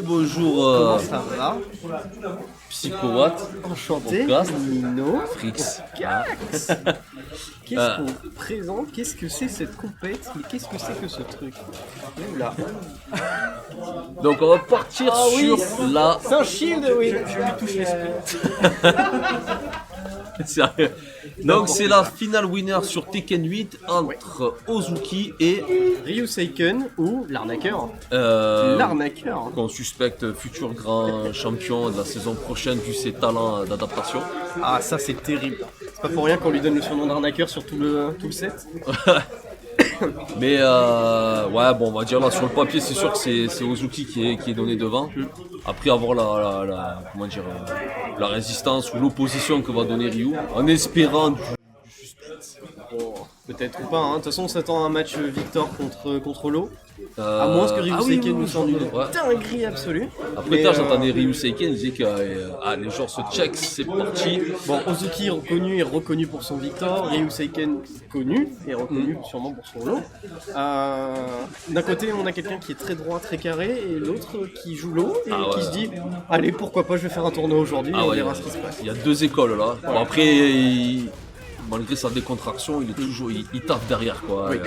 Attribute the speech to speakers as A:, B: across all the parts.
A: Et bonjour
B: Comment ça va?
A: Psychowatt,
B: Enchanté,
A: podcast,
B: Nino.
A: Frix.
B: Cax. Qu'est-ce qu'on présente? Qu'est-ce que c'est cette compète? Mais qu'est-ce que c'est que ce truc? Oula.
A: Donc on va partir sur la...
B: C'est un shield, oui. Je lui touche l'esprit.
A: Sérieux. Donc c'est la finale winner sur Tekken 8 entre Ozuki et
B: Ryuseiken ou l'arnaqueur. L'arnaqueur.
A: qu'on suspecte futur grand champion de la saison prochaine vu ses talents d'adaptation.
B: Ah, ça c'est terrible. C'est pas pour rien qu'on lui donne le surnom d'arnaqueur sur tout le set.
A: Mais ouais, bon, on va dire là sur le papier, c'est sûr que c'est Ozuki qui est donné devant. Après avoir comment dire, la résistance ou l'opposition que va donner Ryu, en espérant du suspense.
B: Bon, peut-être ou pas, hein. De toute façon on s'attend à un match Victor contre Lo. À moins que Ryuseiken nous sorte une dinguerie absolue.
A: Après
B: Mais,
A: tard, j'entendais Ryuseiken disait que les joueurs se check, c'est parti.
B: Bon, Ozuki reconnu et reconnu pour son Victor, Ryuseiken connu et reconnu sûrement pour son Lo. D'un côté, on a quelqu'un qui est très droit, très carré, et l'autre qui joue Lo et qui se dit allez, pourquoi pas, je vais faire un tournoi aujourd'hui et on verra ce qui se passe.
A: Il y a deux écoles là. Bon, après, malgré sa décontraction, il taffe derrière quoi.
B: Oui.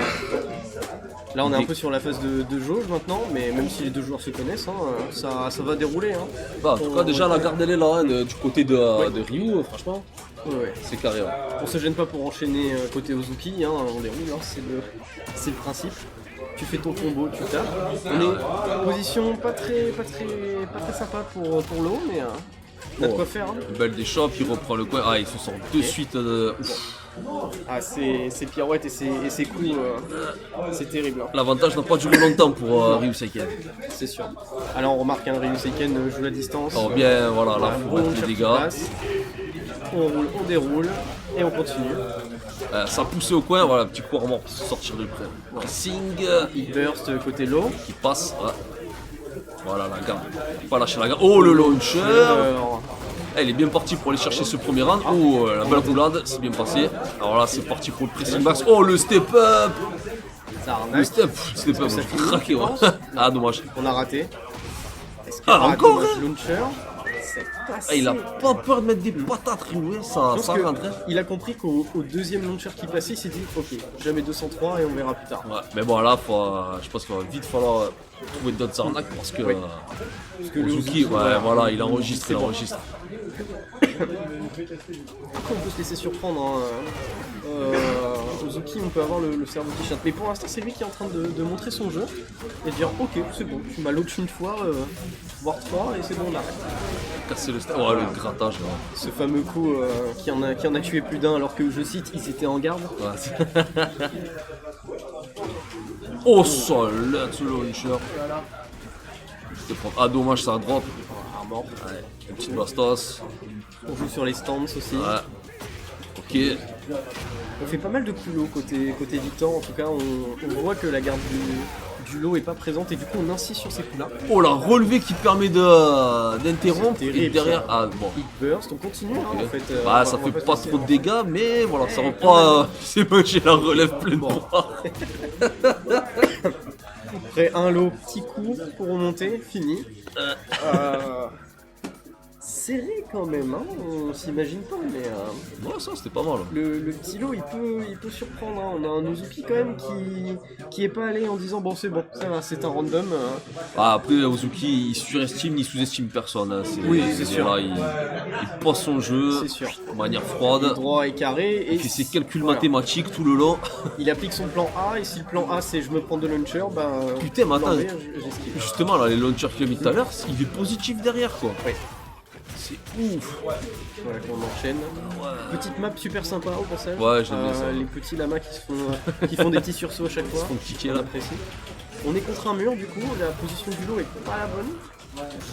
B: Là on est un peu sur la phase de jauge maintenant, mais même si les deux joueurs se connaissent, hein, ça va dérouler. Hein.
A: Bah, en tout cas déjà la garde elle est là, hein, du côté de Ryu, franchement,
B: Ouais.
A: c'est carré. Hein.
B: On se gêne pas pour enchaîner côté Ozuki, hein, on déroule, hein, c'est le principe. Tu fais ton combo, tu tapes. On est en position pas très sympa pour l'eau, mais on a de quoi faire. Hein.
A: Belle des chops, il reprend le coin, il se sort de suite.
B: Ah, ces pirouettes et ces coups, c'est terrible. Hein.
A: L'avantage n'a pas duré longtemps pour Ryuseiken.
B: C'est sûr. Alors on remarque un Ryuseiken joue la distance.
A: Alors bien, voilà, là faut mettre les dégâts.
B: On roule, on déroule et on continue.
A: Ça poussait au coin, voilà, petit coup remords pour sortir du près. Pressing,
B: Il burst côté low.
A: qui passe. Voilà la garde. Faut pas lâcher la garde. Oh le launcher. Il est bien parti pour aller chercher ce premier round. Oh la belle roulade, c'est bien passé. Alors là c'est parti pour le pressing max. Oh le step up.
B: Ça arnaque.
A: Le step up,
B: ça
A: j'ai
B: finit,
A: craqué.
B: tu
A: Ouais.
B: penses
A: Ah dommage.
B: On a raté. Est-ce qu'il
A: Ah,
B: y aura un
A: encore,
B: dommage
A: hein.
B: launcher? C'est passé.
A: Il a pas peur de mettre des patates Ryu, ça
B: Je pense
A: rentre.
B: il a compris qu'au deuxième launcher qui passait, il s'est dit ok, jamais 203 et on verra plus tard.
A: Ouais, mais bon là je pense qu'il va vite falloir trouver d'autres arnaques parce que,
B: Parce que le
A: Ozuki, voilà, il enregistre,
B: c'est bon.
A: enregistre.
B: Après, on peut se laisser surprendre. Hein. Ozuki, on peut avoir le cerveau qui chante. Mais pour l'instant, c'est lui qui est en train de montrer son jeu et de dire ok, c'est bon, tu m'as loach une fois, voire trois, et c'est bon, on arrête.
A: Casser le step, le grattage là.
B: Ce fameux coup qui en a tué plus d'un alors que, je cite, ils étaient en garde.
A: Ouais. Oh ça, let's launcher. Ah dommage, ça drop.
B: Mort.
A: Ouais, une petite bastos.
B: On joue sur les stands aussi.
A: Ouais. Ok.
B: On fait pas mal de coups low côté Victor, en tout cas on voit que la garde du lot est pas présente et du coup on insiste sur ces coups là.
A: Oh la relevée qui permet d'interrompre
B: C'est
A: et
B: terrible,
A: derrière.
B: ça.
A: Ah bon.
B: Il burst, on continue hein, en fait.
A: Ça fait pas trop de dégâts, mais voilà, ça reprend. C'est mangé la relève pleine
B: Bon.
A: droit.
B: Après un lot, petit coup pour remonter, fini. Serré quand même, hein, on s'imagine pas, mais
A: Ouais, ça c'était pas mal.
B: le petit lot il peut surprendre. Hein. On a un Ozuki quand même qui est pas allé en disant bon c'est bon, ça va, c'est un random.
A: Après, Ozuki il surestime ni sous-estime personne. Hein.
B: C'est sûr.
A: Là, il pose son jeu
B: C'est sûr.
A: de manière froide.
B: Droit et carré.
A: Il fait ses calculs
B: voilà.
A: mathématiques tout le long.
B: Il applique son plan A et si le plan A c'est je me prends de launcher, bah.
A: Putain, mais attends.
B: non, mais j'esquive.
A: Justement, là, les launchers qu'il a mis tout à l'heure, il est positif derrière quoi.
B: Oui.
A: C'est ouf.
B: Voilà qu'on enchaîne. Petite map super sympa au passage.
A: Ouais, j'aime bien ça.
B: Les petits lamas qui font des petits sursauts à chaque fois.
A: Ils font kicker,
B: On
A: là.
B: apprécie. On est contre un mur du coup, la position du lot est pas la bonne.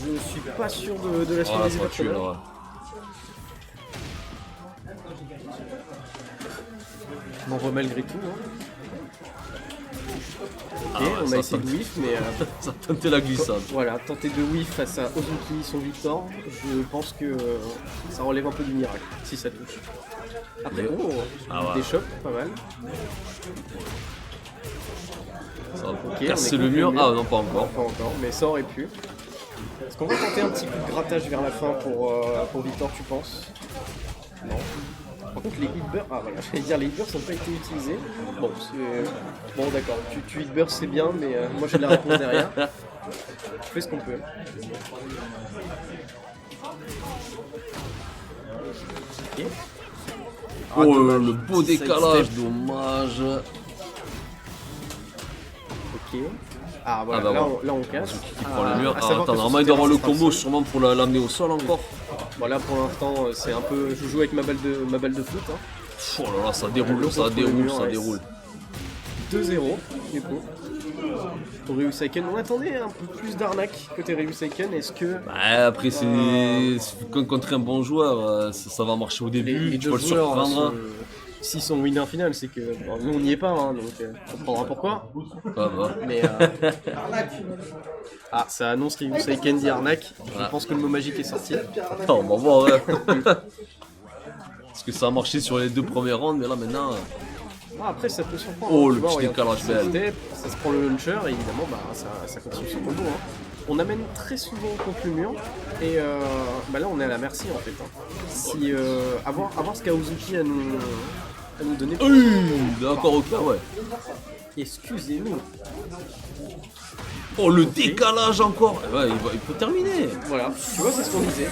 B: Je suis pas sûr de la suite
A: Voilà,
B: des
A: ça va tuer
B: étapes.
A: là.
B: On en voit malgré tout. Hein. Ok,
A: ouais,
B: on
A: ça
B: a essayé de
A: tente.
B: whiff, mais
A: Ça tentait la glissade.
B: voilà, tenter de whiff face à Ozuki, son Victor, je pense que ça relève un peu du miracle, si ça touche. Après, des chocs, pas mal.
A: Ça va
B: Ok,
A: casser
B: on est
A: le
B: contre
A: mur. Ah non, pas encore.
B: Pas encore, mais ça aurait pu. Est-ce qu'on va tenter un petit coup de grattage vers la fin pour Victor, tu penses? Non. Par contre, les hitbursts, ah voilà, j'allais dire les hitbursts n'ont pas été utilisés. Bon, bon d'accord, tu hitburst c'est bien, mais moi j'ai la réponse derrière. On fait ce qu'on peut. Ok.
A: Oh,
B: dommage.
A: le beau
B: Petit
A: décalage,
B: sidestep.
A: dommage.
B: Ok. Ah voilà,
A: Ah bah
B: là,
A: voilà.
B: on casse.
A: Qui prend le mur.
B: À
A: Ah,
B: savoir
A: attends,
B: que
A: normalement il
B: sur
A: doit avoir le
B: ce terrain,
A: combo
B: ça sera
A: sûrement pour l'amener au sol encore.
B: Voilà, pour l'instant, c'est un peu. Je joue avec ma balle de foot. Hein.
A: Oh là là, ça déroule, ça
B: contre le
A: déroule,
B: mur,
A: ça
B: ouais.
A: déroule.
B: 2-0, du coup. Pour Ryuseiken, on attendait un peu plus d'arnaque côté Ryuseiken. Est-ce que
A: Bah, après, c'est contre un bon joueur, ça va marcher au début,
B: les
A: tu
B: deux
A: peux le
B: joueurs
A: surprendre.
B: s'ils sont winner final, c'est que bon, nous on n'y est pas, hein, donc on comprendra pourquoi.
A: Ah bah.
B: Mais ah, ça annonce Ryuseiken dit arnaque. Je pense que le mot magique est sorti.
A: Attends, on va voir. Parce que ça a marché sur les 2 premières rounds, mais là maintenant.
B: Ah, après, ça peut surprendre.
A: Oh,
B: Tu
A: le
B: vois,
A: petit
B: regarde,
A: décalage
B: ça
A: belle.
B: step, ça se prend le launcher et évidemment bah, ça continue son combo. Hein. On amène très souvent contre le mur et bah là on est à la merci en fait. Hein. Si, avoir ce qu'Aozuki à nous donner.
A: D'accord, ok, ouais.
B: Excusez-nous.
A: Oh, le décalage encore. Ouais, il peut terminer.
B: Voilà, tu vois, c'est ce qu'on disait.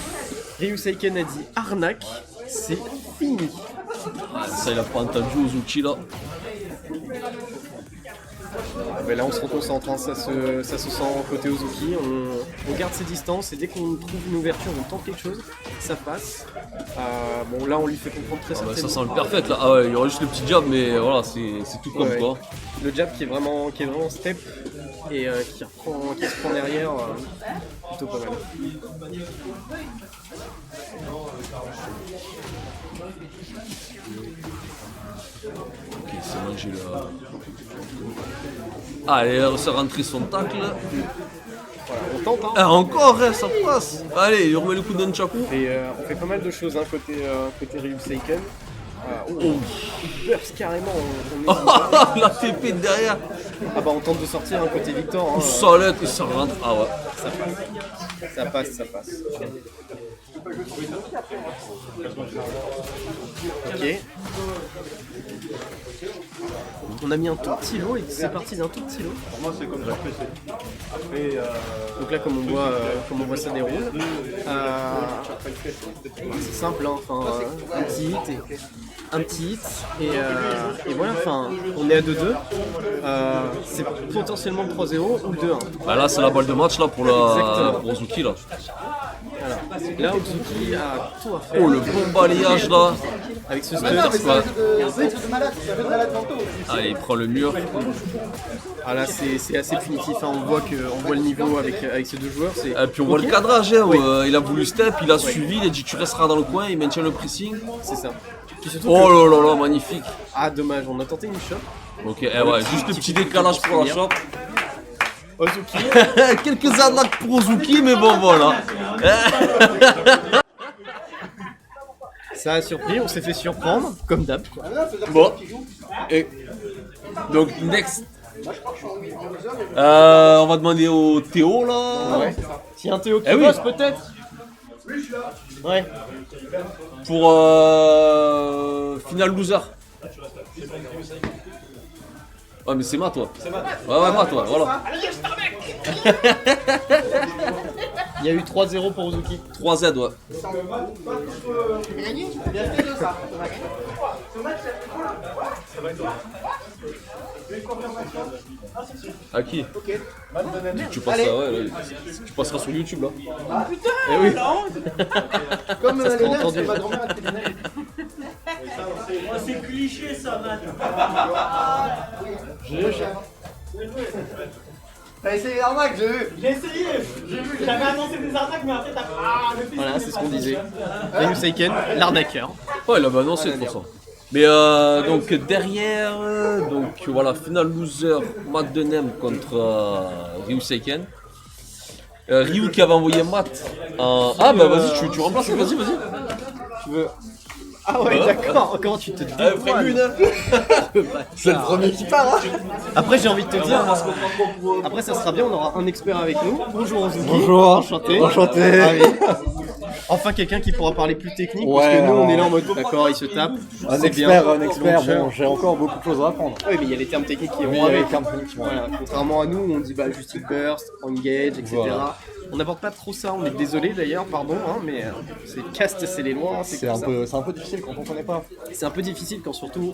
B: Ryuseiken a dit arnaque, c'est fini.
A: Ah, ça, il a pas entendu Ozuki là.
B: Mais là on se reconcentre, hein. Ça se sent côté Ozuki, on garde ses distances et dès qu'on trouve une ouverture, on tente quelque chose, ça passe. Bon là on lui fait comprendre très
A: Ah bah, ça
B: certainement.
A: sent le perfect là. Ah ouais, il y aura juste le petit jab, mais voilà, c'est tout comme
B: Ouais.
A: quoi.
B: Le jab qui est vraiment step et qui se prend derrière, plutôt pas mal.
A: Ok, c'est mangé là. Ah, elle a rentré son tacle.
B: Voilà, on tente, hein.
A: Ah, encore, hein, ça passe. Allez, il remet le coup d'un chakou.
B: Et on fait pas mal de choses hein, côté Ryuseiken. Il burst carrément, on est
A: La TP de derrière.
B: Ah bah on tente de sortir un côté Victor. Hein,
A: Solette et ça rentre. Ah ouais.
B: ça passe. Ok. On a mis un tout petit lot et c'est parti d'un tout petit lot.
C: Pour moi, c'est comme ça que c'est. Après,
B: Donc là, comme on voit ça déroule, c'est simple, hein, enfin, un petit hit et voilà, enfin, on est à 2-2. C'est potentiellement le 3-0 ou le 2-1.
A: Bah là, c'est la balle de match là pour
B: Exactement.
A: pour Ozuki là.
B: Voilà. Là, Ozuki a tout à faire.
A: Oh, le bon balayage là.
B: Avec ce
A: Ouais,
B: stun.
A: c'est quoi
C: de malade, ça fait de malade tantôt.
A: Allez, il prend le mur.
B: Ah là, c'est assez punitif. Hein. On voit le niveau avec ces deux joueurs.
A: Et puis on voit
B: Ok.
A: le cadrage, hein, où,
B: Oui.
A: il a voulu step, il a suivi, il a dit tu resteras dans le coin, il maintient le pressing.
B: C'est ça. Puis surtout
A: Oh
B: que-
A: là là là, magnifique.
B: Ah dommage, on a tenté une shot.
A: Ok, ouais, juste le petit décalage pour la shot.
B: Ozuki.
A: Quelques arnaques pour Ozuki, mais bon voilà.
B: Ça a surpris, on s'est fait surprendre, comme d'hab. quoi.
A: Bon. Et donc next. On va demander au Théo là.
B: Ouais. S'il y a un Théo qui
A: Eh oui.
B: bosse peut-être. Ouais.
A: Pour final loser. Ouais mais c'est ma toi. Ouais ma toi, voilà.
B: Il y a eu 3-0 pour Ozuki.
A: 3Z ouais. À qui? Tu passes ça, ouais, là, tu passeras sur YouTube là.
B: Eh oui.
C: Comme
B: Ça
C: les
B: sera
C: nerfs,
B: entendu.
C: c'est pas dormir avec les nerfs.
D: C'est cliché ça, man.
C: T'as essayé l'arnaque, j'ai vu.
D: J'ai essayé, j'ai vu, j'avais annoncé des arnaques, mais après t'as. Ah, le fils,
B: Voilà, c'est ce qu'on disait. Ryuseiken, l'arnaqueur.
A: Ouais, il avait annoncé de toute façon. Mais donc derrière, donc voilà, final loser, Matt Denem contre Ryuseiken. Ryu qui avait envoyé Matt en... Ah bah vas-y, tu remplaces, vas-y.
B: Tu veux Ah ouais, d'accord. Comment tu te dévoiles?
E: C'est le premier qui part, hein.
B: Après, j'ai envie de te dire, après, ça sera bien, on aura un expert avec nous. Bonjour Ozuki.
E: Bonjour.
B: Enchanté.
E: Enchanté.
B: Ravi. Enfin, quelqu'un qui pourra parler plus technique, parce
E: Ouais,
B: que nous, on
E: non.
B: est là en mode, d'accord, il se tape.
E: Un
B: c'est
E: expert,
B: bien.
E: un expert,
B: Donc,
E: bon, j'ai encore beaucoup de choses à apprendre.
B: Oui, mais il y a les termes techniques qui
E: Oui,
B: vont avec.
E: avec un truc qui vont
B: Voilà. Contrairement à nous, on dit juste burst, engage, etc.
E: Voilà.
B: On n'apporte pas trop ça, on est désolé d'ailleurs, pardon, hein, mais c'est le cast, c'est les lois, hein,
E: C'est
B: comme
E: un
B: ça.
E: peu difficile quand on connaît pas.
B: C'est un peu difficile quand surtout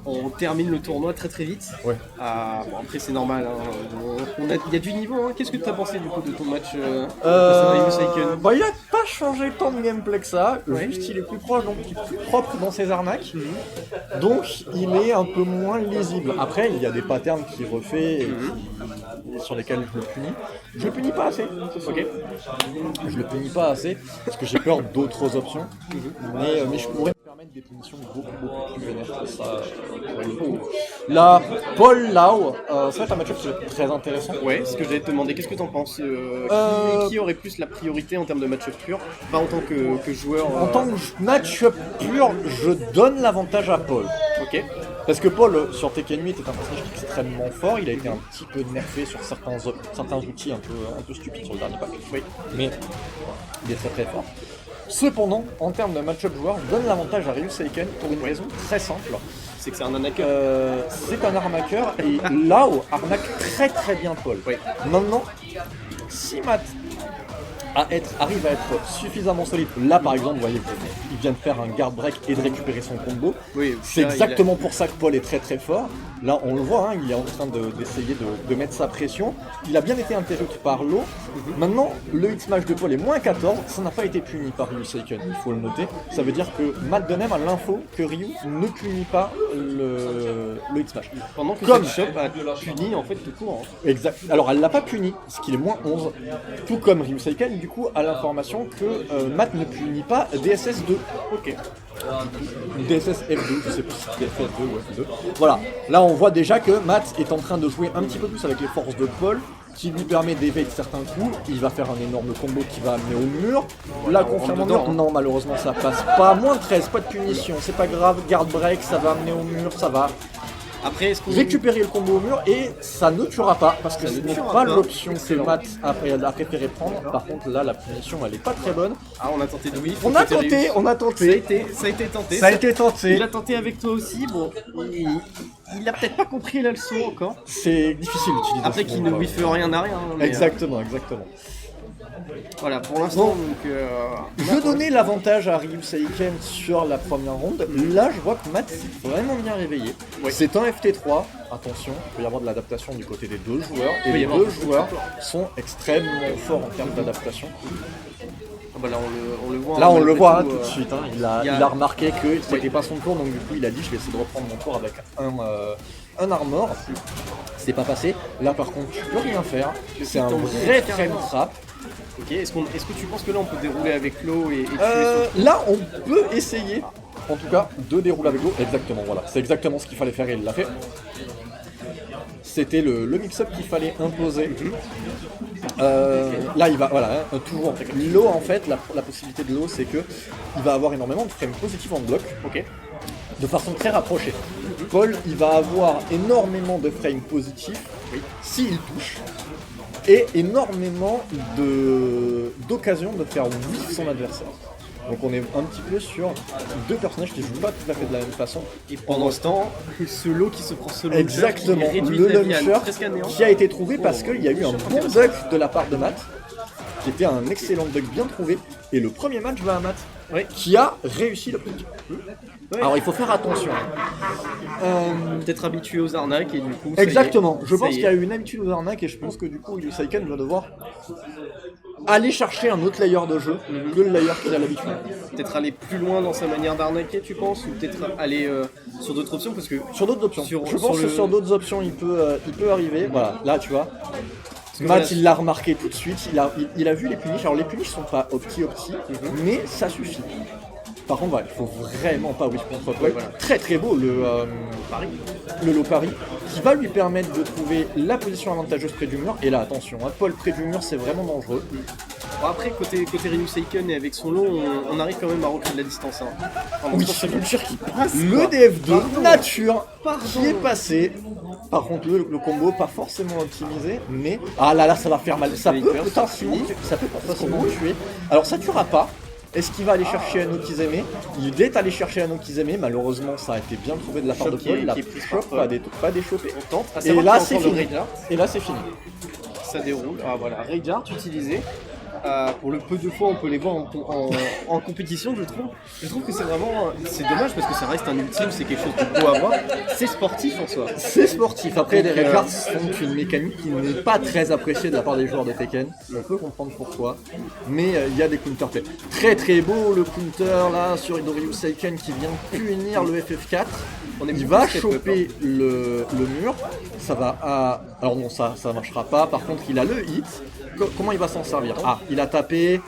B: on termine le tournoi très très vite.
E: Ouais.
B: Bon, après c'est normal, hein. Il y a du niveau. Hein. Qu'est-ce que tu as pensé du coup de ton match
E: Bah, il a pas changé tant de gameplay que ça,
B: Ouais.
E: juste il est plus proche, donc il est plus propre dans ses arnaques, donc il est un peu moins lisible. Après, il y a des patterns qu'il refait et sur lesquels je le punis. Je le punis pas assez, ok. Je le punis pas assez parce que j'ai peur d'autres options, mais je pourrais me permettre des punitions beaucoup plus vénères que ça pour le coup. Là, Paul Lau, ça va être un match-up qui va être très intéressant.
B: Ouais, ce que j'allais te demander, qu'est-ce que t'en penses qui aurait plus la priorité en termes de match-up pur, pas en tant que joueur
E: En tant que match-up pur, je donne l'avantage à Paul.
B: Ok.
E: Parce que Paul, sur Tekken 8, est un personnage extrêmement fort, il a été un petit peu nerfé sur certains outils un peu stupides sur le dernier pack. Oui. Mais il est très très fort. Cependant, en termes de match-up joueur, je donne l'avantage à Ryu Seiken pour une raison très simple.
B: C'est que c'est un arnaqueur.
E: C'est un arnaqueur et Lao arnaque très très bien Paul.
B: Oui.
E: Maintenant, si Matt arrive à être suffisamment solide, là par exemple, vous voyez, il vient de faire un guard break et de récupérer son combo.
B: Oui,
E: C'est
B: là,
E: exactement pour ça que Paul est très très fort. Là, on le voit, hein, il est en train d'essayer de mettre sa pression. Il a bien été interrompu par l'eau. Maintenant, le hit smash de Paul est moins 14. Ça n'a pas été puni par Ryu Seiken, il faut le noter. Ça veut dire que Matt Dunham a l'info que Ryu ne punit pas le hit smash.
B: Pendant que
E: Comme-
B: cette shop a puni en fait tout court. Hein.
E: Exact. Alors, elle l'a pas puni, ce qui est moins 11. Tout comme Ryu Seiken, du coup, a l'information que Matt ne punit pas DSS 2.
B: Ok.
E: DSS F2, je sais pas si c'était FF2 ou F2. Voilà, là on voit déjà que Matt est en train de jouer un petit peu plus avec les forces de Paul, qui lui permet d'éviter certains coups. Il va faire un énorme combo qui va amener au mur. La confirme en mur, non malheureusement ça passe pas. Moins de 13, pas de punition, c'est pas grave, guard break, ça va amener au mur, ça va
B: Après, est-ce qu'on
E: récupérer le combo au mur et ça ne tuera pas parce que
B: Ça
E: ce
B: ne
E: n'est
B: tuera
E: pas
B: pas.
E: l'option que
B: Excellent.
E: Matt a préféré prendre. Par contre là la punition elle est pas très bonne.
B: Ah, on a tenté de oui.
E: On a tenté.
B: Ça a été tenté.
E: Ça a été tenté.
B: Il a tenté avec toi aussi. Bon, il a peut-être pas compris la leçon encore.
E: C'est difficile d'utiliser.
B: Après
E: ce
B: qu'il
E: mot,
B: ne lui fait rien à rien. Mais,
E: Exactement.
B: voilà, pour l'instant,
E: Je donnais l'avantage à Ryu Seiken sur la première ronde. Là, je vois que Matt s'est vraiment bien réveillé.
B: Ouais.
E: C'est un FT3. Attention, il peut y avoir de l'adaptation du côté des deux joueurs. Et
B: peut y
E: les
B: avoir
E: deux
B: beaucoup de
E: joueurs
B: temps.
E: sont extrêmement forts en termes d'adaptation.
B: Ah bah là, on le voit.
E: Là, on le
B: malgré
E: voit
B: tout,
E: tout de suite. Hein. Il
B: il y a-
E: a remarqué que c'était pas son tour, donc du coup, il a dit je vais essayer de reprendre mon tour avec un armor. C'est pas passé. Là, par contre, tu peux rien faire. C'est un vrai frame trap.
B: Ok, est-ce que tu penses que là on peut dérouler avec l'eau et tuer sur...
E: Là, on peut essayer, en tout cas, de dérouler avec l'eau. Exactement, voilà. C'est exactement ce qu'il fallait faire et il l'a fait. C'était le mix-up qu'il fallait imposer. Là, il va, voilà, hein, toujours. L'eau, en fait, la possibilité de l'eau, c'est que il va avoir énormément de frames positifs en bloc,
B: Ok.
E: de façon très rapprochée. Paul, il va avoir énormément de frames positifs s'il touche. Et énormément d'occasions de faire whiff son adversaire. Donc on est un petit peu sur deux personnages qui jouent pas tout à fait de la même façon.
B: Et pendant ce temps, ce lot qui se prend ce launcher,
E: Exactement,
B: qui réduit
E: le
B: la vie à
E: launcher
B: presque à néant.
E: qui a été trouvé parce qu'il y a eu un bon bug de la part de Matt, qui était un excellent bug bien trouvé. Et le premier match va à Matt,
B: Ouais.
E: qui a réussi le bug. Alors il faut faire attention.
B: Peut-être habitué aux arnaques et du coup. ça y est.
E: Exactement, je
B: Ça
E: pense
B: y
E: qu'il y
B: est.
E: a eu une habitude aux arnaques et je pense que du coup Ryu Seiken va devoir aller chercher un autre layer de jeu que le layer qu'il a l'habitude.
B: Peut-être aller plus loin dans sa manière d'arnaquer, tu penses, ou peut-être aller sur d'autres options parce que.
E: Sur d'autres options.
B: Sur-
E: je
B: sur
E: pense que
B: le-
E: sur d'autres options il peut arriver. Voilà, là tu vois.
B: que
E: Matt
B: voilà,
E: il l'a remarqué tout de suite, il a vu les punish. Alors les punish sont pas opti, mais ça suffit. Par contre, il faut vraiment pas whiff contre Paul. Très très beau le low parry, qui va lui permettre de trouver la position avantageuse près du mur. Et là, attention, Paul près du mur, c'est vraiment dangereux.
B: Bon, après, côté Ryuseiken et avec son lot, on arrive quand même à recréer de la distance.
E: Oui, c'est Vulture qui passe. Le DF2 nature qui est passé. Par contre, le combo pas forcément optimisé, mais ah là, ça va faire mal. Ça peut potentiellement tuer. Alors ça tuera pas. Est-ce qu'il va aller chercher un Okizeme? Il est allé chercher un Okizeme, malheureusement ça a été bien trouvé de la part de Paul, la shop pas déchopé. Et là c'est fini. Et là c'est fini.
B: Ça déroule, ah voilà, Rage utilisé. Pour le peu de fois on peut les voir en compétition, je trouve que c'est vraiment, c'est dommage parce que ça reste un ultime, c'est quelque chose de beau à voir, c'est sportif en soi.
E: C'est sportif, après les Rage sont une mécanique qui n'est pas très appréciée de la part des joueurs de Tekken, on peut comprendre pourquoi, mais il y a des counters très très beau, le counter là sur Ryuseiken qui vient punir le FF4. Il va choper le mur, ça va à... Alors non, ça marchera pas, par contre il a le hit. Comment il va s'en servir? Ah, il a tapé,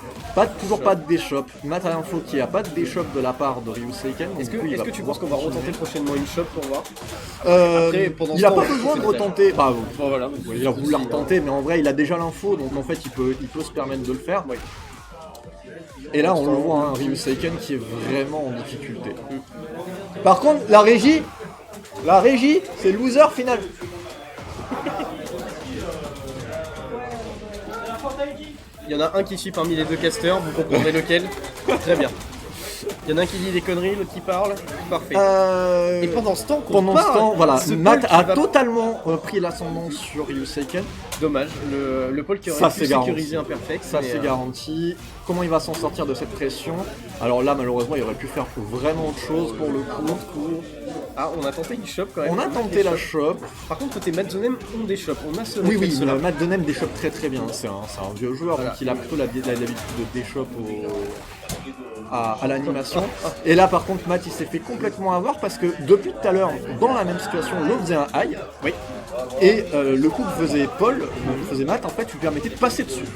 E: toujours pas de déshop. Matt a l'info qu'il n'y a pas de déshop de la part de Ryuseiken.
B: Est-ce que tu penses qu'on va retenter prochainement une shop pour voir?
E: Il n'a pas besoin de retenter. Il a voulu la retenter, mais en vrai il a déjà l'info, donc en fait il peut se permettre de le faire. Oui. Et là on le voit, Ryuseiken qui est vraiment en difficulté. Par contre, la régie, c'est loser final.
B: Il y en a un qui suit parmi les deux casters, vous comprendrez lequel. Très bien. Il y en a un qui dit des conneries, l'autre qui parle. Parfait. Et pendant ce temps,
E: voilà, Matt a totalement pris l'ascendant sur Ryuseiken.
B: Dommage, le Paul qui aurait pu sécuriser un perfect.
E: Ça c'est garanti. Comment il va s'en sortir de cette pression? Alors là, malheureusement, il aurait pu faire vraiment autre chose pour le coup.
B: Ah, on a tenté une shop quand même.
E: On a tenté la shop.
B: Par contre, côté Madzonem, on des shops. On a ce
E: Oui, Madzonem des shops très très bien. C'est un vieux joueur, donc il a plutôt l'habitude de déshop à l'animation. Et là, par contre, Matt il s'est fait complètement avoir parce que depuis tout à l'heure, dans la même situation, l'autre faisait un high. Oui. Et le coup que faisait Matt, en fait, lui permettait de passer dessus.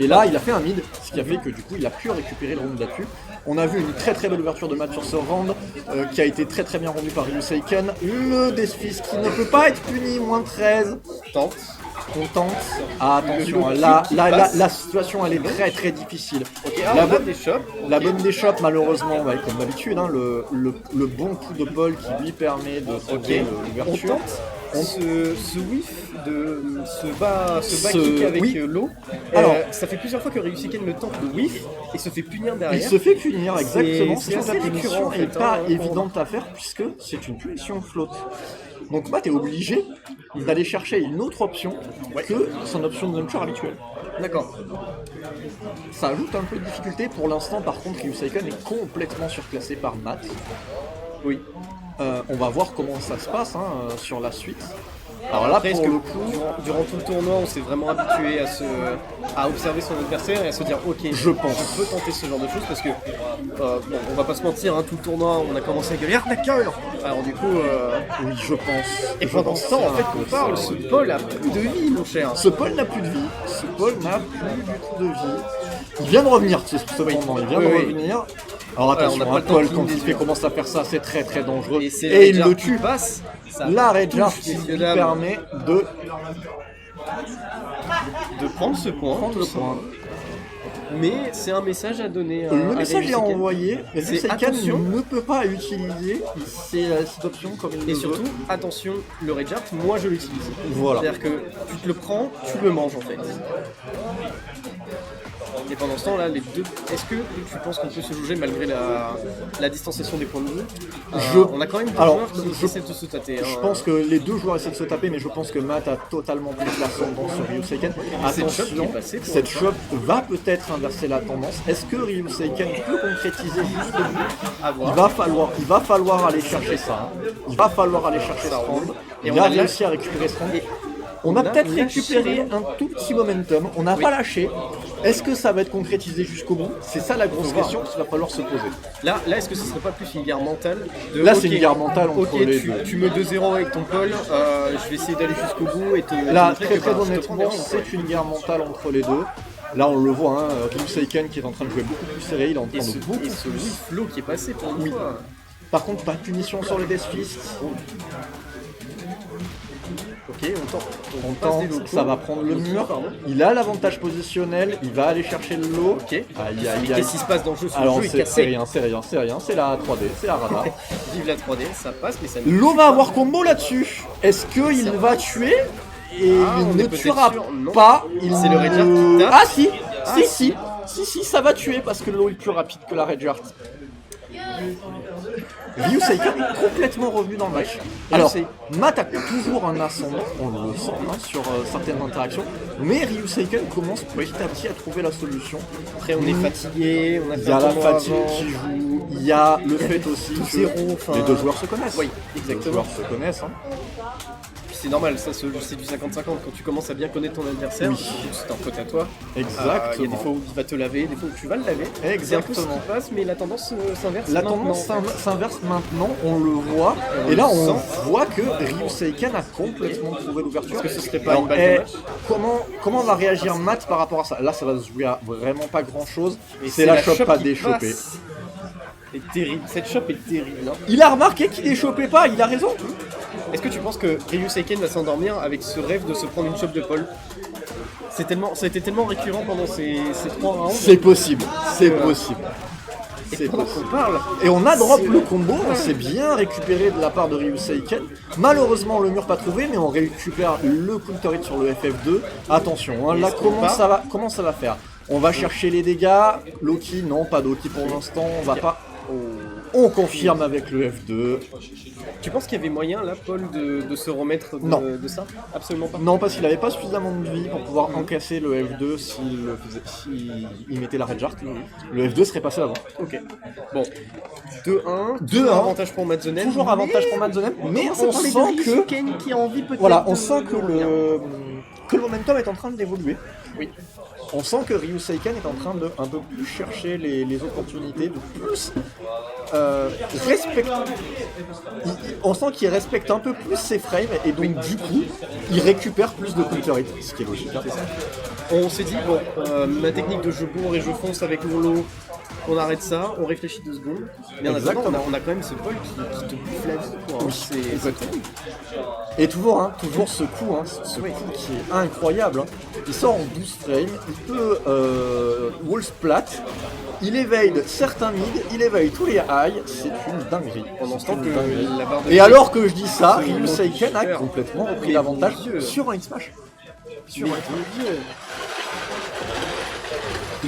E: Et là, il a fait un mid, ce qui a fait que du coup, il a pu récupérer le round là-dessus. On a vu une très très belle ouverture de Matt sur ce round, qui a été très très bien rendu par Ryuseiken. Le Deathfist qui ne peut pas être puni, moins 13. On tente. Ah, attention, là, la situation elle est très très difficile.
B: Okay,
E: la bonne des shops, malheureusement, comme d'habitude, le bon coup de Paul qui lui permet de trouver l'ouverture.
B: Ce whiff de ce bas kick avec l'eau, ça fait plusieurs fois que Ryuseiken le tente le whiff et se fait punir derrière.
E: Il se fait punir, exactement.
B: C'est assez récurrent
E: et pas évidente à faire puisque c'est une punition flotte. Donc Matt est obligé d'aller chercher une autre option que son option de launcher habituelle.
B: D'accord.
E: Ça ajoute un peu de difficulté. Pour l'instant, par contre, Ryuseiken est complètement surclassé par Matt.
B: Oui.
E: On va voir comment ça se passe sur la suite. Alors là,
B: après, pour le coup, durant tout le tournoi, on s'est vraiment habitué à observer son adversaire et à se dire ok, je peux tenter ce genre de choses parce que on va pas se mentir, tout le tournoi, on a commencé à gueuler arnaqueur. Alors du coup,
E: oui, je pense.
B: Et pendant ce temps, en fait, qu'on parle, ce Paul a plus de vie, mon cher.
E: Ce Paul n'a plus de vie. Ce Paul n'a plus du tout de vie. Il vient de revenir, c'est ce moment. Il vient de revenir. Alors attention, Paul, quand il commence à faire ça, c'est très très dangereux. Et il le tue. La Rage qui lui permet de
B: prendre ce point. Mais c'est un message à donner.
E: Le message est envoyé. Ryuseiken ne peut pas utiliser cette option comme il le veut.
B: Et surtout, attention, le Rage Art, moi je l'utilise.
E: Voilà.
B: C'est-à-dire que tu te le prends, tu le manges en fait. Et pendant ce temps là, les deux. Est-ce que tu penses qu'on peut se juger malgré la distanciation des points de vue? On a quand même deux joueurs qui essaient de se tâter.
E: Je pense que les deux joueurs essaient de se taper, mais je pense que Matt a totalement pris l'ascendant sur Ryuseiken. Attention, cette shop va peut-être inverser la tendance. Est-ce que Ryuseiken peut concrétiser jusqu'au bout? Il va falloir aller chercher ça. Il va falloir aller chercher ce round. Il a réussi à récupérer ce round. On a peut-être récupéré un tout petit momentum, on n'a pas lâché. Est-ce que ça va être concrétisé jusqu'au bout? C'est ça la grosse question qu'il va falloir se poser.
B: Là, est-ce que ce serait pas plus une guerre mentale
E: Là, c'est une guerre mentale entre les deux.
B: Tu me 2-0 avec ton Paul, je vais essayer d'aller jusqu'au bout et te...
E: Là, très honnêtement, c'est une guerre mentale entre les deux. Là, on le voit, hein, Ryuseiken qui est en train de jouer beaucoup plus serré, il est en train
B: Et
E: de
B: ce,
E: beaucoup
B: et ce
E: plus.
B: flow qui est passé pour une
E: Oui.
B: fois.
E: Par contre, pas de punition sur le Death Fist.
B: Ok,
E: On
B: passe des
E: tente,
B: locaux.
E: ça va prendre le mur.
B: Pardon.
E: Il a l'avantage positionnel, il va aller chercher le lot.
B: Ok.
E: Aïe, aïe, aïe.
B: Qu'est-ce qui se passe dans le jeu? Ce
E: Alors,
B: jeu est
E: c'est
B: cassé.
E: rien, c'est rien, c'est rien, c'est la 3D, c'est la radar.
B: Vive la 3D, ça passe, mais ça ne
E: L'eau va avoir combo là-dessus. Est-ce qu'il va tuer? Et
B: Ah, on
E: il
B: est
E: ne
B: peut-être
E: tuera
B: sûr, non.
E: pas.
B: C'est le Red Heart qui tape.
E: Ah si,
B: Ah,
E: si, ça va tuer parce que l'eau est plus rapide que la Red Heart. Ryuseiken est complètement revenu dans le match. Alors, Matt a toujours un ascendant, on le sent hein, sur certaines interactions, mais Ryuseiken commence petit à petit à trouver la solution.
B: Après, on est fatigué, on a
E: Il
B: fait
E: y a
B: un
E: la
B: tournoi
E: fatigue
B: avant.
E: qui joue, il y a le fait aussi que
B: zéro, enfin,
E: les deux joueurs se connaissent.
B: oui,
E: Les deux
B: exactement.
E: joueurs se connaissent. Hein.
B: Puis c'est normal, ça, c'est du 50-50. Quand tu commences à bien connaître ton adversaire,
E: Oui.
B: c'est un pote à toi. Il y a
E: Exactement.
B: des fois où il va te laver, des fois où tu vas le laver.
E: Exactement.
B: C'est un peu ce qui passe, mais la tendance s'inverse.
E: La
B: maintenant.
E: tendance s'inverse maintenant, on le voit. Et là, on voit que Ryuseiken a complètement trouvé l'ouverture.
B: Est-ce que ce serait pas
E: Alors,
B: une balle de match
E: comment va réagir Matt par rapport à ça? Là, ça va se jouer à vraiment pas grand chose.
B: Et
E: C'est la
B: shot
E: chope pas
B: qui
E: déchopée.
B: passe. C'est terrible, cette chope est terrible. Hein.
E: Il a remarqué qu'il déchopait pas, il a raison.
B: Est-ce que tu penses que Ryuseiken va s'endormir avec ce rêve de se prendre une chope de Paul? Ça a été tellement récurrent pendant ces 3 rounds.
E: C'est possible, c'est possible.
B: Et
E: C'est
B: pendant
E: possible.
B: qu'on parle,
E: Et on a drop le combo, on s'est bien récupéré de la part de Ryuseiken. Malheureusement, le mur pas trouvé, mais on récupère le counter hit sur le FF2. Attention, hein, là,
B: Est-ce qu'on
E: comment ça va faire? On va chercher les dégâts. Loki, non, pas d'Oki pour l'instant, on va pas. On confirme avec le F2.
B: tu penses qu'il y avait moyen là, Paul, de se remettre
E: Non.
B: de ça? Absolument pas.
E: Non, parce qu'il avait pas suffisamment de vie pour pouvoir encaisser le F2 s'il mettait la Red Heart. Le F2 serait passé avant.
B: Ok. Bon. 2-1.
E: 2-1.
B: Avantage pour Madzonen.
E: Toujours avantage pour Madzonen, mais on sent que.
B: qui a envie peut-être.
E: Voilà, on sent que le momentum est en train d'évoluer.
B: Oui.
E: On sent que Ryuseiken est en train de un peu plus chercher les opportunités, de plus respecter. On sent qu'il respecte un peu plus ses frames et donc du coup, il récupère plus de counter hit, ce qui est logique. Hein.
B: On s'est dit, bon, ma technique de je bourre et je fonce avec mon lot, on arrête ça, on réfléchit 2 secondes. Mais en attendant,
E: Exactement.
B: on a quand même ce Paul qui te bouffe la vie. Quoi.
E: Oui,
B: C'est terrible.
E: Et toujours ce coup, ce coup qui est incroyable. Hein. Il sort en 12 frames, il peut wall splat, il évade certains mid, il évade tous les high, c'est une dinguerie.
B: Pendant ce temps que
E: Dinguerie.
B: la barre de
E: Et alors que je dis ça,
B: C'est
E: Ryuseiken a
B: super.
E: complètement repris
B: Mais
E: l'avantage
B: mon Dieu.
E: sur un smash.
B: sur un vieux.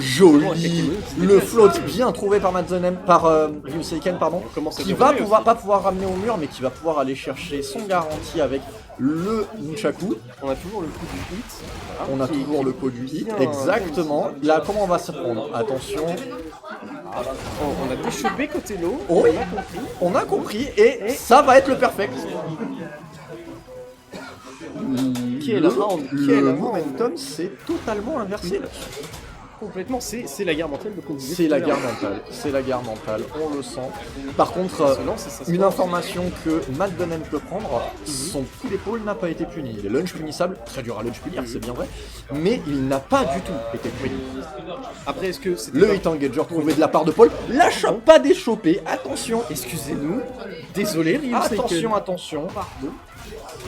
E: Joli, le float bien trouvé par Madzonen, par Ryuseiken pardon,
B: commence à
E: qui va
B: dérouler
E: pas pouvoir ramener au mur mais qui va pouvoir aller chercher son garantie avec le Nunchaku.
B: On a toujours le coup du hit. Voilà,
E: On a
B: qui-
E: toujours
B: qui-
E: le coup du hit,
B: bien-
E: exactement. Là comment on va se prendre? Attention,
B: On a déchopé côté low,
E: Oh.
B: on a compris.
E: on a compris et ça va être le perfect.
B: Quel round, quel
E: Le
B: round.
E: momentum s'est totalement inversé là-dessus.
B: Complètement, c'est la guerre mentale de Konami.
E: C'est la guerre mentale, c'est la guerre mentale, on le sent. Par contre,
B: Ça se lance et ça se
E: une
B: lance.
E: information que Matt Dunham peut prendre, son coup d'épaule n'a pas été puni. Il est lunge punissable, très dur à lunge punir, c'est bien vrai, mais il n'a pas du tout été puni.
B: Après, est-ce que c'était
E: Le
B: pas-
E: hit engager trouvé de la part de Paul, la chope pas déchopé, attention,
B: Excusez-nous, désolé Ryuseiken.
E: attention, attention.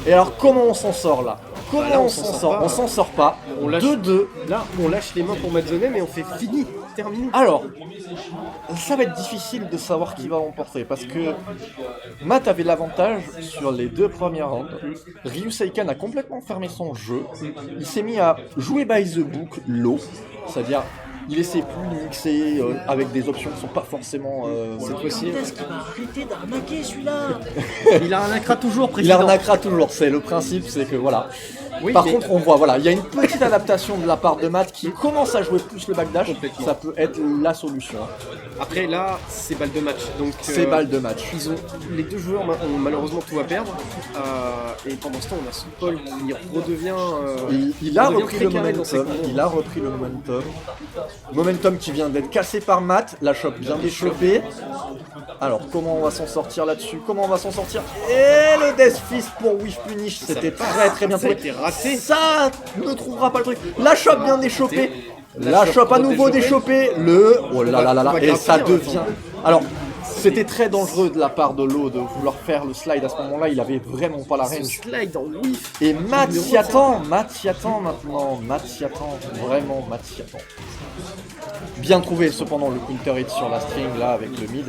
E: Et alors comment on s'en sort là? Comment
B: là,
E: on s'en sort?
B: pas.
E: On s'en sort pas.
B: On lâche.
E: 2-2.
B: Là, on lâche les mains pour Madzonen et on fait fini, terminé.
E: Alors, ça va être difficile de savoir qui va l'emporter parce que Matt avait l'avantage sur les 2 premières rounds. Ryuseiken a complètement fermé son jeu. Il s'est mis à jouer by the book low, c'est-à-dire il essaie plus de mixer avec des options qui sont pas forcément.
B: C'est possible.
F: Est-ce qu'il va arrêter d'arnaquer celui-là?
B: Il arnaquera toujours,
E: Il
B: président.
E: arnaquera toujours, c'est le principe, c'est que voilà.
B: Oui,
E: Par
B: mais-
E: contre, on voit, voilà, il y a une petite adaptation de la part de Matt qui commence à jouer plus le backdash.
B: Complètement.
E: Ça peut être la solution.
B: Après, là, c'est balle de match. Donc,
E: C'est balle de match.
B: Les 2 joueurs ont malheureusement tout à perdre. Et pendant ce temps, on a ce Paul qui redevient.
E: Il a
B: redevient
E: repris
B: très
E: le
B: carré dans ses
E: momentum.
B: combos.
E: Il a repris le momentum. Momentum qui vient d'être cassé par Matt. La chope bien déchopée. Alors, comment on va s'en sortir là-dessus? Comment on va s'en sortir? Et le Death Fist pour Wish Punish. C'était très très bien
B: Ça a
E: trouvé.
B: été raté.
E: Ça ne trouvera pas le truc. La chope bien déchopée. La chope à nouveau déchopée. Le. Oh là là là là.
B: On va
E: Et ça
B: grappiller,
E: devient. Alors, c'était très dangereux de la part de l'eau de vouloir faire le slide à ce moment-là. Il avait vraiment pas la
B: Ce
E: range.
B: slide en whiff.
E: Et Matt s'y attend. Matt s'y attend maintenant. Matt s'y attend. Vraiment, Matt s'y attend. Bien trouvé cependant le counter hit sur la string là avec le mid.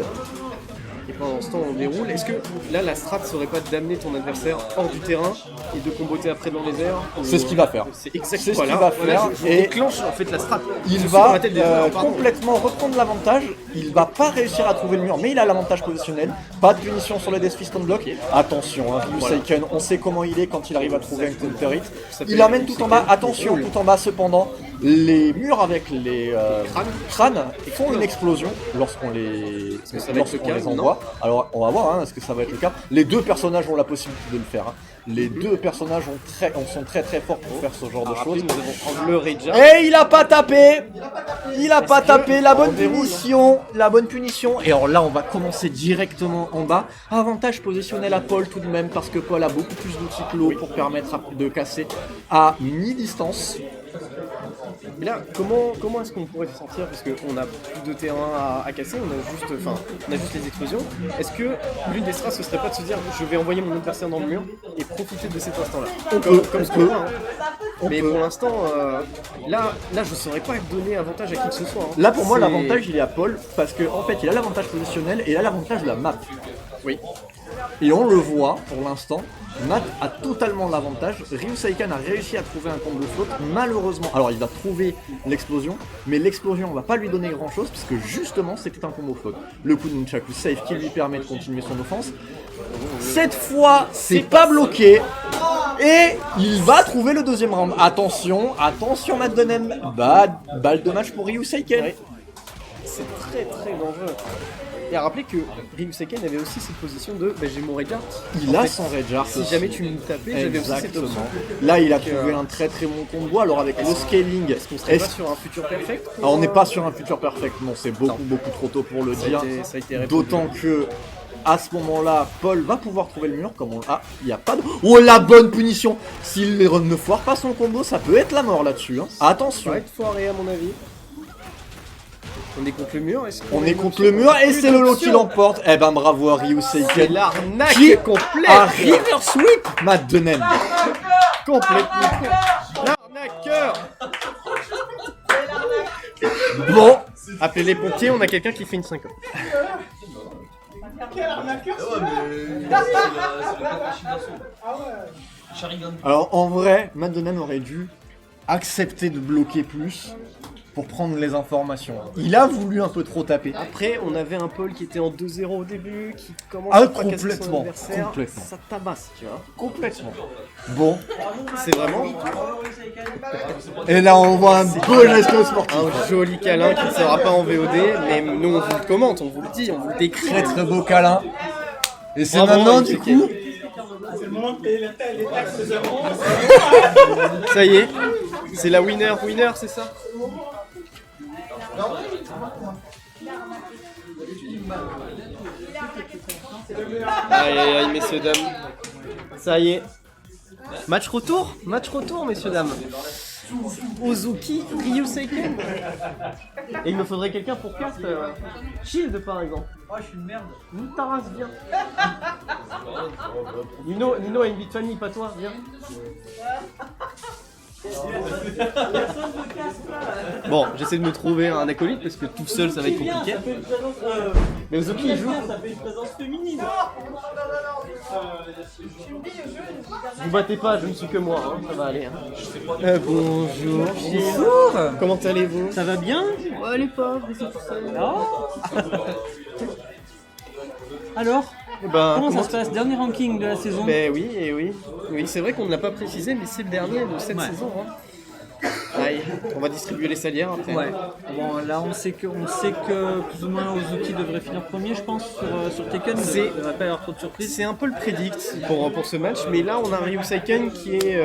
B: Et pendant ce temps, on déroule. Est-ce que là, la strat serait pas d'amener ton adversaire hors du terrain et de comboter après dans les airs
E: C'est ce qu'il va faire.
B: C'est
E: C'est
B: exactement
E: ce qu'il
B: là.
E: va
B: Voilà,
E: faire,
B: je
E: et
B: déclenche en fait la strat.
E: Il
B: Je suis dans
E: va
B: la tête des joueurs, pardon.
E: complètement reprendre l'avantage. Il va pas réussir à trouver le mur, mais il a l'avantage positionnel. Pas de punition sur le Death Fist on block. Attention, hein, Ryuseiken, on sait comment il est quand il arrive à trouver un counter hit. Il amène tout en bas. Attention, tout en bas cependant. Les murs avec les crânes font une explosion lorsqu'on les,
B: ça va être le cas,
E: envoie. Alors on va voir, est-ce que ça va être le cas. Les deux personnages ont la possibilité de le faire. Hein. Les deux personnages sont très très forts pour faire ce genre de choses.
B: Nous avons le Reja.
E: Et il a pas tapé. Il a pas tapé. La bonne punition. La bonne punition. Et alors là, on va commencer directement en bas. Avantage positionnel à Paul tout de même parce que Paul a beaucoup plus d'outils que l'eau pour permettre de casser à mi-distance.
B: Et là, comment est-ce qu'on pourrait se sentir parce qu'on a plus de terrain à casser, on a juste les explosions. Est-ce que l'une des strats ce serait pas de se dire je vais envoyer mon adversaire dans le mur et profiter de cet instant-là comme ce qu'on voit, hein. Mais pour l'instant, là je saurais pas donner avantage à qui que ce soit. Hein.
E: Là pour moi
B: C'est-
E: l'avantage il est à Paul parce que en fait il a l'avantage positionnel et il a l'avantage de la map.
B: Oui.
E: Et on le voit pour l'instant, Matt a totalement l'avantage. Ryuseiken a réussi à trouver un combo float. Malheureusement, alors il va trouver l'explosion, mais l'explosion va pas lui donner grand chose puisque justement c'était un combo float. Le coup de Nunchaku safe qui lui permet de continuer son offense. Cette fois, c'est pas bloqué. Et il va trouver le deuxième round. Attention, attention Matt Dunham. Balle de match pour Ryuseiken.
B: Ouais. C'est très très dangereux. Et à rappeler que Ryuseiken avait aussi cette position de j'ai mon Redjar.
E: Il a son Redjar.
B: Si jamais tu me tapais, j'avais aussi cette option.
E: Là, il a
B: Donc,
E: trouvé un très très bon combo. Alors avec le scaling,
B: On serait pas sur un futur perfect pour-
E: alors, on n'est pas sur un futur perfect. Non, c'est beaucoup trop tôt pour le dire.
B: ça a été répondu.
E: D'autant que à ce moment-là, Paul va pouvoir trouver le mur comme on. Ah, il n'y a pas de. Oh la bonne punition. S'il ne foire pas son combo, ça peut être la mort là-dessus. Hein.
B: Ça
E: Attention.
B: va être foiré à mon avis. On est contre le mur.
E: On est contre le mur et c'est le lot qui l'emporte. Eh ben bravo à
B: C'est
E: Ryuseiken
B: l'arnaque
E: qui
B: complète.
E: a reverse sweep Matt Dunham.
B: Complètement. L'arnaqueur.
E: Bon,
B: Appelez les pompiers, on a quelqu'un qui fait une 5
E: alors en vrai, Matt Dunham aurait dû accepter de bloquer plus pour prendre les informations. Il a voulu un peu trop taper.
B: Après, on avait un Paul qui était en 2-0 au début, qui commence
E: Ah,
B: à fracasser son
E: complètement,
B: adversaire.
E: complètement.
B: Ça tabasse, tu vois.
E: Complètement. Bon,
B: C'est vraiment
E: et là on voit un beau geste sportif.
B: un joli câlin qui ne sera pas en VOD, mais nous on vous le commente, on vous le dit, on vous le décrit.
E: Très très beau câlin. Et c'est
B: Bravo,
E: maintenant du
B: Ryuseiken.
E: coup.
D: C'est le moment de payer les taxes des euros.
B: Ça y est, c'est la winner, c'est ça? Aïe aïe aïe messieurs dames. Ça y est. Match retour, messieurs dames. Ozuki Ryuseiken. Et il me faudrait quelqu'un pour cast Shield par exemple. Oh je suis une merde. Nous t'arrasse bien. Nino a une vie de famille, pas toi, viens. Bon, j'essaie de me trouver un acolyte parce que tout seul ça va être compliqué. Mais Ozuki il joue.
D: Ça fait une présence féminine.
B: Vous battez pas, je ne suis que moi, hein, ça va aller. Hein. Bonjour. Comment allez-vous?
F: Ça va bien?
B: Ouais, les pauvres, ils sont tout seuls.
F: Alors,
B: Ben,
F: comment ça se passe? Dernier ranking de la saison?
B: Ben oui, et oui. Oui, c'est vrai qu'on ne l'a pas précisé, mais c'est le dernier de cette
F: Ouais.
B: saison. Hein. Aïe, on va distribuer les salières après.
F: Ouais. Bon, là, on sait que plus ou moins Ozuki devrait finir premier, je pense, sur Tekken. Il ne devrait pas y avoir trop de surprises.
B: C'est un peu le prédict pour ce match, mais là on a Ryuseiken qui est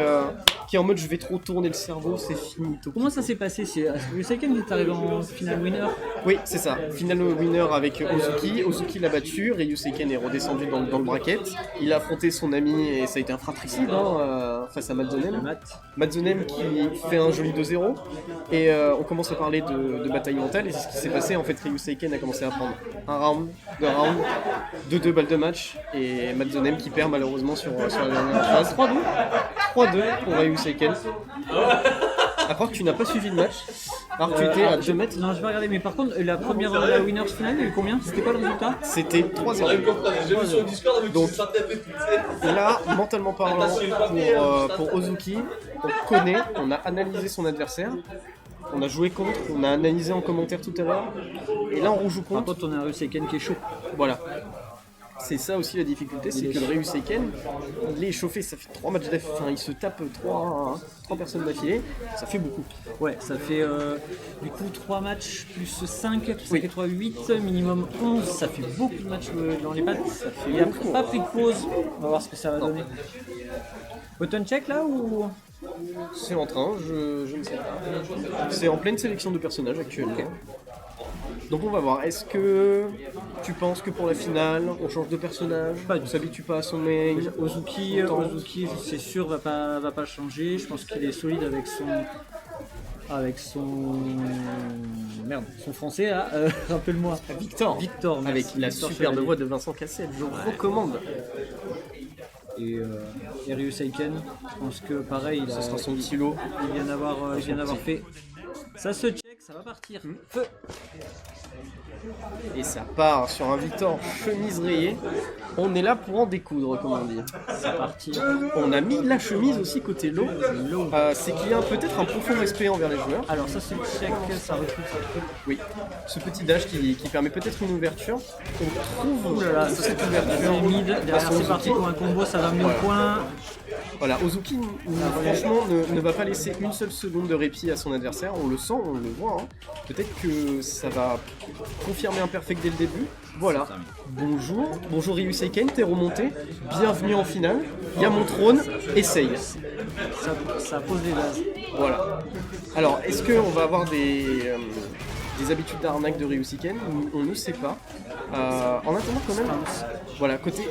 B: qui est en mode je vais trop tourner le cerveau, c'est finito.
F: Comment ça s'est passé? C'est Ryusaken qui est arrivé en finale winner?
B: Oui, c'est ça. Final winner avec Ozuki. Ozuki l'a battu. Ryusaken est redescendu dans le bracket. Il a affronté son ami et ça a été un fratricide face à Madzonem. Madzonem qui fait un joli 2-0. Et on commence à parler de bataille mentale. Et c'est ce qui s'est passé. En fait, Ryusaken a commencé à prendre un round, 2 rounds, 2 balles de match. Et Madzonem qui perd malheureusement sur la dernière phase. 3-2. 3-2 pour Ryusaken. À croire que tu n'as pas suivi le match. Alors que tu étais à 2 mètres.
F: Non, je vais regarder, mais par contre, la première la winners finale, il y a eu combien? C'était quoi le résultat?
B: C'était 3-0. Donc là, mentalement parlant, pour Ozuki, on connaît, on a analysé son adversaire, on a joué contre, on a analysé en commentaire tout à l'heure, et là on rejoue
F: Par
B: contre.
F: contre, on a un Ryusaken qui est chaud.
B: Voilà. C'est ça aussi la difficulté, c'est que le Ryusaken, il est échauffé, ça fait 3 matchs d'affilée, enfin il se tape 3 personnes d'affilée, ça fait beaucoup.
F: Ouais, ça fait du coup 3 matchs plus 5, ça fait 3, 8, minimum 11, ça fait beaucoup de matchs dans les pattes. Il n'y a pas pris de pause, on va voir ce que ça va donner. Button check là ou...
B: C'est en train, je ne sais pas. C'est en pleine sélection de personnages actuellement. Donc on va voir, est-ce que tu penses que pour la finale, on change de personnage? On s'habitue pas à son main?
F: Ozuki, c'est sûr, va pas changer. Je pense qu'il est solide avec son français là, rappelle-moi.
B: Victor,
F: Victor,
B: avec
F: merci.
B: la
F: Victor
B: superbe
F: Chevalier.
B: voix de Vincent Cassel, je recommande.
F: Et Ryusaken, je pense que pareil,
B: Ce sera son petit lot.
F: il vient d'avoir fait. Ça se check, ça va partir. Feu.
B: Et ça part sur un Victor chemise rayée. On est là pour en découdre, comme on dit.
F: C'est parti.
B: On a mis la chemise aussi côté lot. C'est qu'il y a peut-être un profond respect envers les joueurs.
F: Alors ça c'est le check, ça recrute ça recrute.
B: Oui, ce petit dash qui permet peut-être une ouverture. On trouve
F: Ouh là là, ça
B: cette
F: c'est
B: ouverture.
F: mid, derrière c'est parti pour un combo, ça va amener au point.
B: Voilà, Ozuki franchement ne va pas laisser une seule seconde de répit à son adversaire, on le sent, on le voit. Peut-être que ça va confirmer un perfect dès le début. Voilà. Bonjour Ryusaken, t'es remonté. Bienvenue en finale. Il y a mon trône, essaye.
F: Ça pose les bases.
B: Voilà. Alors, est-ce qu'on va avoir des habitudes d'arnaque de Ryusaken? On ne sait pas. En attendant quand même, voilà, côté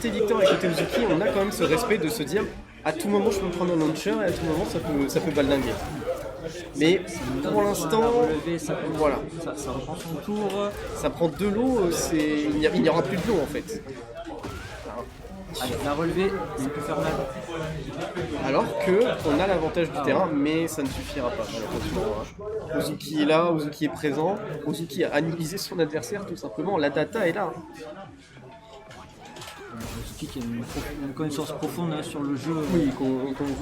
B: Victor et côté Ozuki, on a quand même ce respect de se dire à tout moment je peux me prendre un launcher et à tout moment ça peut baldinguer. Mais pour l'instant, voilà,
F: Ça reprend son tour.
B: ça prend 2 lots, il n'y aura plus de lots en fait.
F: Allez, la relevée, ça peut faire mal.
B: Alors qu'on a l'avantage du terrain, mais ça ne suffira pas. Attention, Ozuki est là, Ozuki est présent, Ozuki a analysé son adversaire tout simplement, la data est là.
F: Ozuki qui a une connaissance profonde sur le jeu.
B: Oui,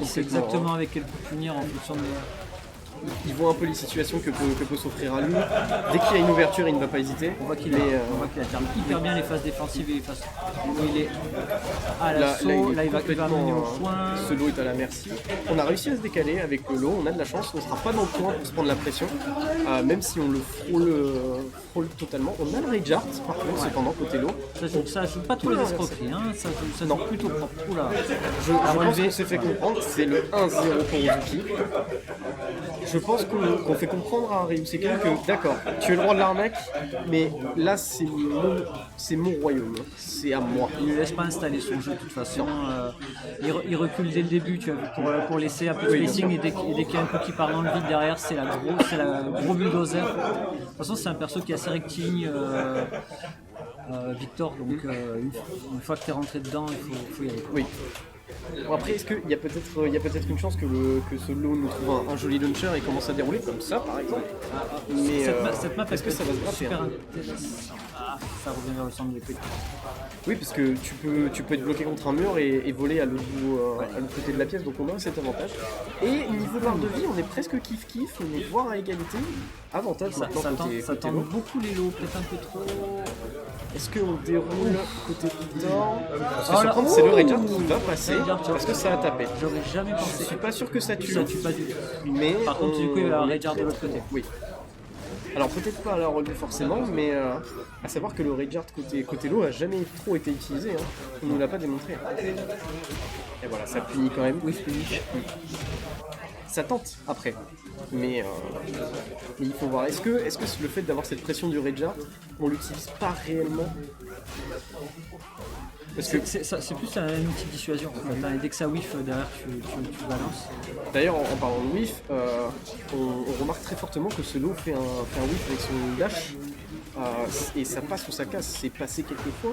F: Il sait exactement avec quel coup punir en fonction de...
B: Il voit un peu les situations que peut s'offrir à lui. Dès qu'il y a une ouverture, il ne va pas hésiter.
F: On voit qu'il alterne hyper bien les phases défensives et les phases où il est à l'assaut. Là, il va amener au point.
B: Ce lot est à la merci. On a réussi à se décaler avec le lot, on a de la chance, on ne sera pas dans le coin pour se prendre la pression. Même si on le frôle totalement. On a le rage art, par contre, cependant, côté lot.
F: Ça joue pas tous les escroqueries, hein. Ça joue plutôt propre. Oula.
B: Je pense qu'on s'est fait comprendre, c'est le 1-0 pour Ozuki. Je pense qu'on fait comprendre à Ryusaken que d'accord, tu es le roi de l'arnaque, mais là c'est mon royaume, c'est à moi.
F: Il ne laisse pas installer son jeu de toute façon. Il recule dès le début, tu vois, pour laisser un peu de spacing et dès qu'il y a un coup qui part dans le vide derrière, c'est la gros bulldozer. De toute façon, c'est un perso qui est assez rectiligne. Victor, donc une fois que tu es rentré dedans, il faut y aller.
B: Oui. Bon, après, est-ce qu'il y a peut-être une chance que ce lot nous trouve un joli launcher et commence à dérouler comme ça, par exemple. Mais
F: cette map,
B: est-ce que ça va se gratter
F: super intéressant. Ça revient vers le centre de l'épée.
B: Oui, parce que tu peux être bloqué contre un mur et voler à l'autre côté de la pièce, donc on a cet avantage. Et niveau barre de vie, on est presque kiff-kiff, on est voire à égalité. Avantage maintenant
F: Ça tend
B: lot.
F: beaucoup les lots, peut-être un peu trop.
B: Est-ce qu'on déroule côté Victor?
F: Oh là,
B: C'est le Rage qui va passer
F: Rage Art,
B: parce que ça a tapé.
F: J'aurais jamais
B: Je
F: pensé.
B: suis pas sûr que ça tue.
F: Ça tue pas du tout.
B: Mais
F: Par contre, du coup, il va y avoir Rage Art de l'autre côté.
B: Oui. Alors peut-être pas à la relevé forcément, mais à savoir que le Reinhardt côté low a jamais trop été utilisé. Hein. On nous l'a pas démontré. Et voilà, ça punit quand même. Oui, punish. Ça tente après. Mais il faut voir. Est-ce que le fait d'avoir cette pression du Reinhardt, on l'utilise pas réellement? Parce que
F: c'est plus un outil de dissuasion. En fait, hein, et dès que ça whiff derrière, tu balances.
B: d'ailleurs, en parlant de whiff, on remarque très fortement que ce lot fait un whiff avec son dash. Et ça passe ou ça casse. C'est passé quelques fois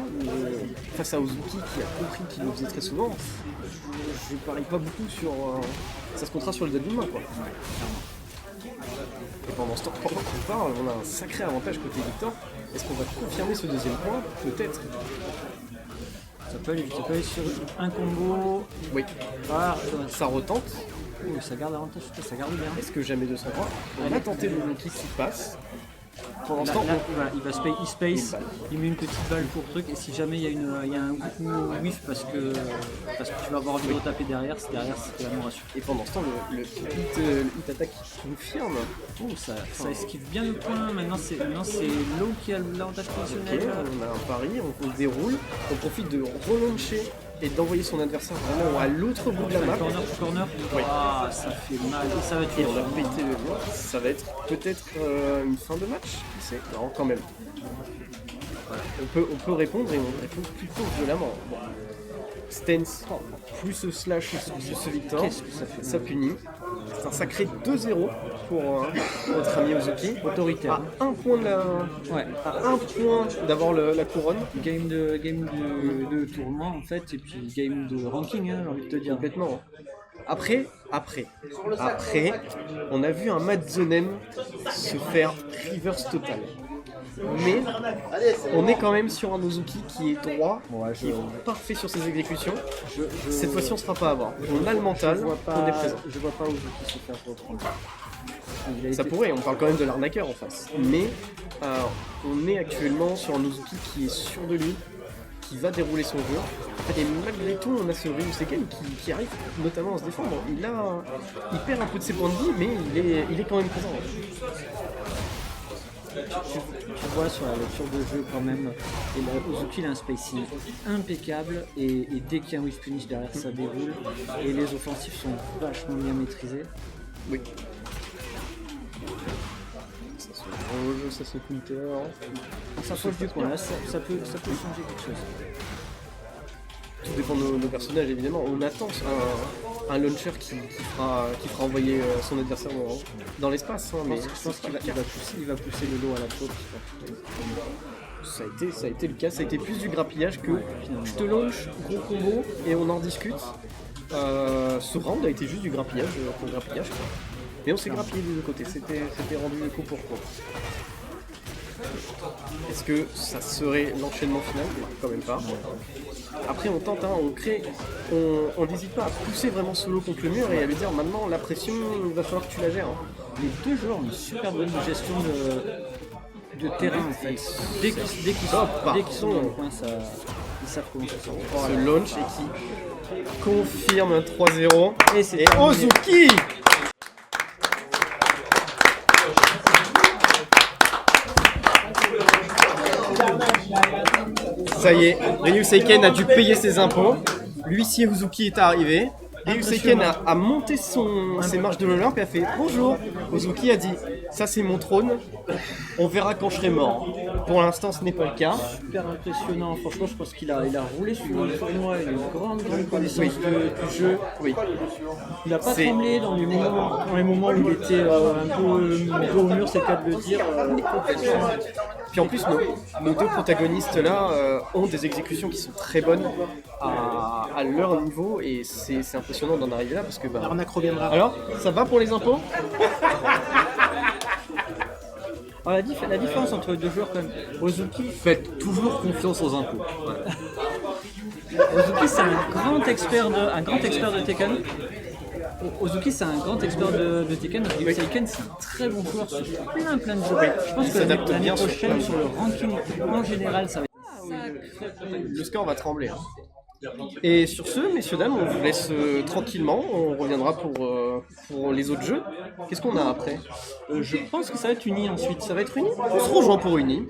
B: face à Ozuki qui a compris qu'il le faisait très souvent. Je parie pas beaucoup sur. Ça se comptera sur le deuxième main quoi. Et pendant ce temps, pendant qu'on parle, on a un sacré avantage côté Victor. Est-ce qu'on va confirmer ce deuxième point? Peut-être.
F: Ça peut aller sur un combo.
B: Oui.
F: Voilà,
B: Ça retente.
F: ça garde l'avantage, ça garde bien.
B: Est-ce que jamais 203? On a tenté le kick qui passe. Pendant ce
F: Là,
B: temps,
F: il va space, il met une petite balle pour truc, et si jamais il y a un coup whiff parce que tu vas avoir envie de retaper derrière, c'est vraiment rassurant.
B: et pendant ce temps, le hit attaque confirme.
F: Oh, ça esquive bien le point, maintenant c'est Low qui a l'avantage
B: Ok,
F: traditionnel.
B: on a un pari, on déroule, on profite de relancer et d'envoyer son adversaire vraiment à l'autre bout de la map.
F: Corner.
B: Oui.
F: Ah, ça fait mal, et ça va
B: Et
F: tuer.
B: on a pété le mur. Ça va être peut-être une fin de match. Qui sait? Non, quand même. Voilà. On peut répondre et on répond plutôt violemment. Bon. Stance plus ce slash plus ce Victor,
F: Qu'est-ce que ça fait?
B: ça punit. C'est un sacré 2-0 pour notre ami Ozuki.
F: Autoritaire.
B: À un point de la...
F: Ouais.
B: à un point d'avoir la couronne.
F: Game de tournoi en fait, et puis game de ranking, hein, j'ai envie de te dire.
B: Complètement. Après, on a vu un Madzonen se faire reverse total. Mais on est quand même sur un Ozuki qui est droit, qui est parfait sur ses exécutions. Cette fois-ci, on ne se fera pas avoir. On a le mental, on est présent.
F: Je vois pas Ozuki se faire reprendre.
B: Ça pourrait, on parle quand même de l'arnaqueur en face. Mais on est actuellement sur un Ozuki qui est sûr de lui, qui va dérouler son jeu. Et malgré tout, on a ce Ryuseiken qui arrive notamment à se défendre. Il perd un peu de ses points de vie, mais il est quand même présent.
F: Tu vois sur la lecture de jeu quand même, et là, Ozuki il a un spacing impeccable, et dès qu'il y a un whiff punish derrière ça déroule, et les offensifs sont vachement bien maîtrisés.
B: Oui. Ça se range, ça se counter.
F: On s'approche du point là, ça peut changer quelque chose.
B: Tout dépend de nos personnages évidemment. On attend un launcher qui fera envoyer son adversaire dans l'espace. Hein, mais
F: Je pense qu'il va pousser le lot à la faute.
B: ça a été le cas. Ça a été plus du grappillage que je te launch, gros combo et on en discute. Ce round a été juste du grappillage pour grappillage. Quoi. Mais on s'est grappillé des deux côtés. C'était rendu coup pour coup. Est-ce que ça serait l'enchaînement final? Quand même pas. Après on tente, hein, on crée, on n'hésite pas à pousser vraiment solo contre le mur et à lui dire maintenant la pression, il va falloir que tu la gères. Hein.
F: Les deux joueurs ont une super bonne gestion de terrain en fait. Dès qu'ils sont dans le coin, ils savent comment ça sort.
B: Ce launch et qui confirme un 3-0.
F: Et c'est
B: Et Ozuki! Ça y est, Ryuseiken a dû payer ses impôts. L'huissier Ozuki est arrivé. Ryuseiken a monté ses marches de l'Olympe et a fait bonjour. Ozuki a dit ça c'est mon trône, on verra quand je serai mort. Pour l'instant ce n'est pas le cas.
F: super impressionnant, franchement je pense qu'il a roulé sur le tournoi, il a une grande connaissance du jeu.
B: Oui.
F: Il n'a pas
B: C'est-
F: tremblé dans les moments où il était un peu dos au mur, c'est le cas de le dire.
B: Puis en plus nos deux protagonistes là ont des exécutions qui sont très bonnes à leur niveau et c'est impressionnant d'en arriver là parce que bah...
D: L'arnaque reviendra.
B: Alors, ça va pour les impôts?
F: Alors, la différence entre les deux joueurs quand même, Ozuki,
A: Faites toujours confiance aux impôts.
F: Ozuki c'est un grand expert de Tekken. Ozuki c'est un grand expert de Tekken, Ryuseiken c'est un très bon joueur sur plein de jeux. Je pense
B: Il
F: que
B: s'adapte
F: l'année
B: bien sur
F: prochaine
B: plein de
F: sur le ranking en général ça va être
B: Le score va trembler. Hein. Et sur ce, messieurs, dames, on vous laisse tranquillement. On reviendra pour les autres jeux. Qu'est-ce qu'on a après?
F: Je pense que ça va être uni ensuite.
B: Ça va être Uni? On se rejoint pour Uni.